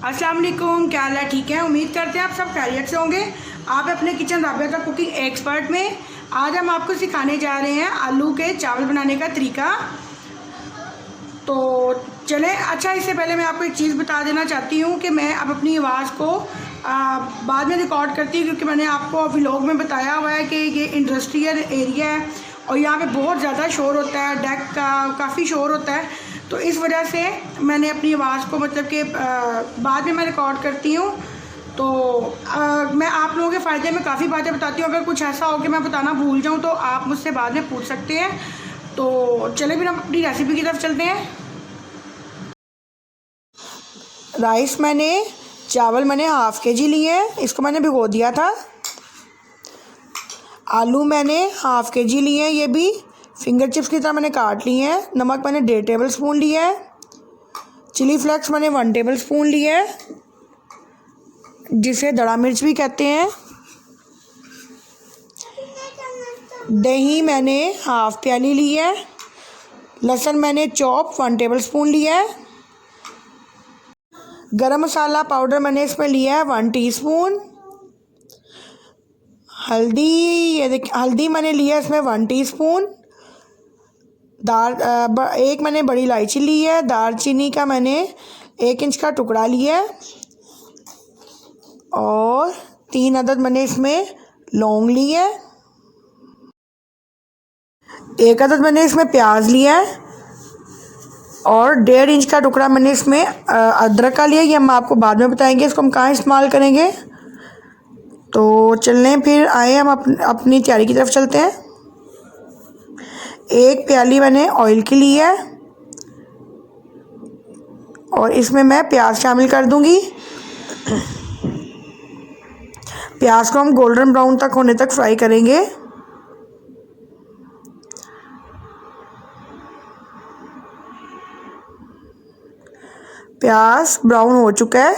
अस्सलाम वालेकुम, क्या हाल है? ठीक है, उम्मीद करते हैं आप सब खैरियत से होंगे। आप अपने किचन राबिया का कुकिंग एक्सपर्ट में आज हम आपको सिखाने जा रहे हैं आलू के चावल बनाने का तरीका। तो चलें। अच्छा, इससे पहले मैं आपको एक चीज़ बता देना चाहती हूँ कि मैं अब अपनी आवाज़ को बाद में रिकॉर्ड करती हूँ, क्योंकि मैंने आपको व्लॉग में बताया हुआ है कि ये इंडस्ट्रियल एरिया है और यहाँ पे बहुत ज़्यादा शोर होता है, डेक का काफ़ी शोर होता है। तो इस वजह से मैंने अपनी आवाज़ को मतलब कि बाद में मैं रिकॉर्ड करती हूँ। तो मैं आप लोगों के फ़ायदे में काफ़ी बातें बताती हूँ। अगर कुछ ऐसा हो कि मैं बताना भूल जाऊँ तो आप मुझसे बाद में पूछ सकते हैं। तो चले फिर हम अपनी रेसिपी की तरफ चलते हैं। राइस चावल मैंने हाफ़ के-जी लिए हैं, इसको मैंने भिगो दिया था। आलू मैंने हाफ़ के-जी लिए हैं, ये भी फिंगर चिप्स की तरह मैंने काट लिए हैं। नमक मैंने 1.5 टेबल स्पून लिया है। चिली फ्लेक्स मैंने 1 टेबल स्पून लिया है, जिसे दड़ा मिर्च भी कहते हैं। दही मैंने हाफ़ प्याली ली है। लहसुन मैंने चॉप 1 टेबल स्पून लिया है। गरम मसाला पाउडर मैंने इसमें लिया है 1 टीस्पून। हल्दी, ये देखिए हल्दी मैंने लिया है इसमें 1 टीस्पून। एक मैंने बड़ी इलायची ली है। दालचीनी का मैंने 1 इंच का टुकड़ा लिया है और 3 अदद मैंने इसमें लौंग ली है। 1 अदद मैंने इसमें प्याज लिया है और 1.5 इंच का टुकड़ा मैंने इसमें अदरक का लिया। ये हम आपको बाद में बताएंगे इसको हम कहाँ इस्तेमाल करेंगे। तो चलने फिर आए हम अपनी तैयारी की तरफ चलते हैं। 1 प्याली मैंने ऑयल की ली है और इसमें मैं प्याज शामिल कर दूंगी। प्याज को हम गोल्डन ब्राउन तक होने तक फ्राई करेंगे। प्याज ब्राउन हो चुका है।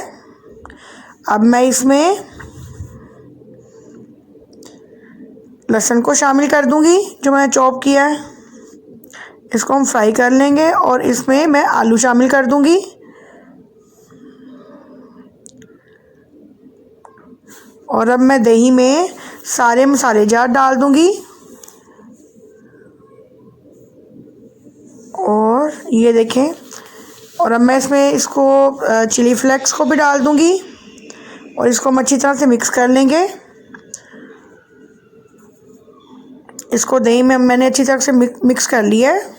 अब मैं इसमें लहसुन को शामिल कर दूंगी जो मैंने चॉप किया है। इसको हम फ्राई कर लेंगे और इसमें मैं आलू शामिल कर दूंगी। और अब मैं दही में सारे मसाले जार डाल दूंगी और ये देखें। और अब मैं इसमें इसको चिली फ्लेक्स को भी डाल दूंगी और इसको हम अच्छी तरह से मिक्स कर लेंगे। इसको दही में मैंने अच्छी तरह से मिक्स कर लिया है।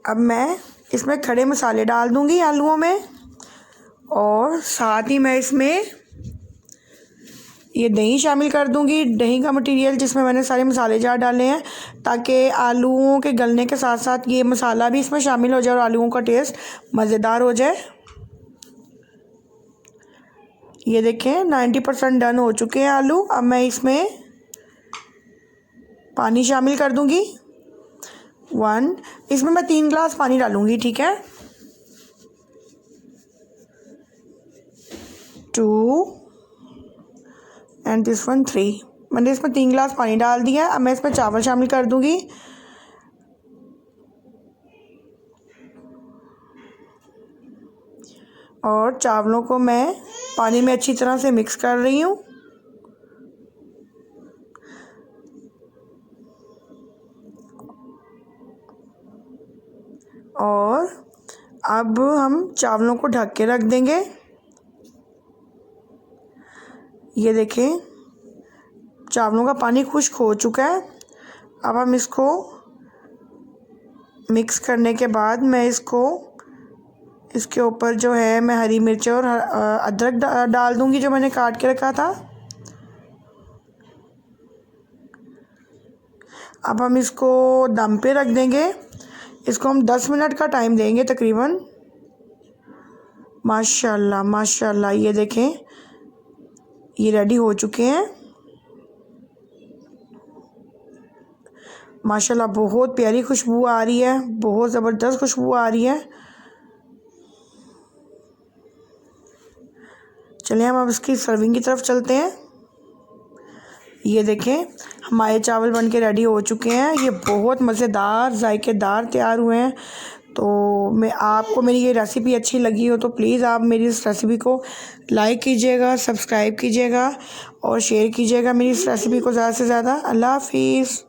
अब मैं इसमें खड़े मसाले डाल दूंगी आलूओं में और साथ ही मैं इसमें ये दही शामिल कर दूंगी। दही का मटेरियल जिसमें मैंने सारे मसाले जार डाले हैं, ताकि आलूओं के गलने के साथ साथ ये मसाला भी इसमें शामिल हो जाए और आलूओं का टेस्ट मज़ेदार हो जाए। ये देखें 90% डन हो चुके हैं आलू। अब मैं इसमें पानी शामिल कर दूंगी 1। इसमें मैं 3 गिलास पानी डालूंगी, ठीक है। 2 एंड दिस 1 3। मैंने इसमें 3 गिलास पानी डाल दिया। अब मैं इसमें चावल शामिल कर दूंगी। और चावलों को मैं पानी में अच्छी तरह से मिक्स कर रही हूँ। और अब हम चावलों को ढक के रख देंगे। ये देखें चावलों का पानी खुश्क हो चुका है। अब हम इसको मिक्स करने के बाद मैं इसके ऊपर जो है मैं हरी मिर्च और अदरक डाल दूंगी जो मैंने काट के रखा था। अब हम इसको दम पे रख देंगे। इसको हम 10 मिनट का टाइम देंगे तकरीबन। माशाल्लाह माशाल्लाह, ये देखें ये रेडी हो चुके हैं। माशाल्लाह बहुत प्यारी खुशबू आ रही है, बहुत ज़बरदस्त खुशबू आ रही है। चलिए हम अब इसकी सर्विंग की तरफ चलते हैं। ये देखें हमारे चावल बन के रेडी हो चुके हैं। ये बहुत मज़ेदार जायकेदार तैयार हुए हैं। तो मैं आपको मेरी ये रेसिपी अच्छी लगी हो तो प्लीज़ आप मेरी इस रेसिपी को लाइक कीजिएगा, सब्सक्राइब कीजिएगा और शेयर कीजिएगा मेरी इस रेसिपी को ज़्यादा से ज़्यादा। अल्लाह हाफिज़।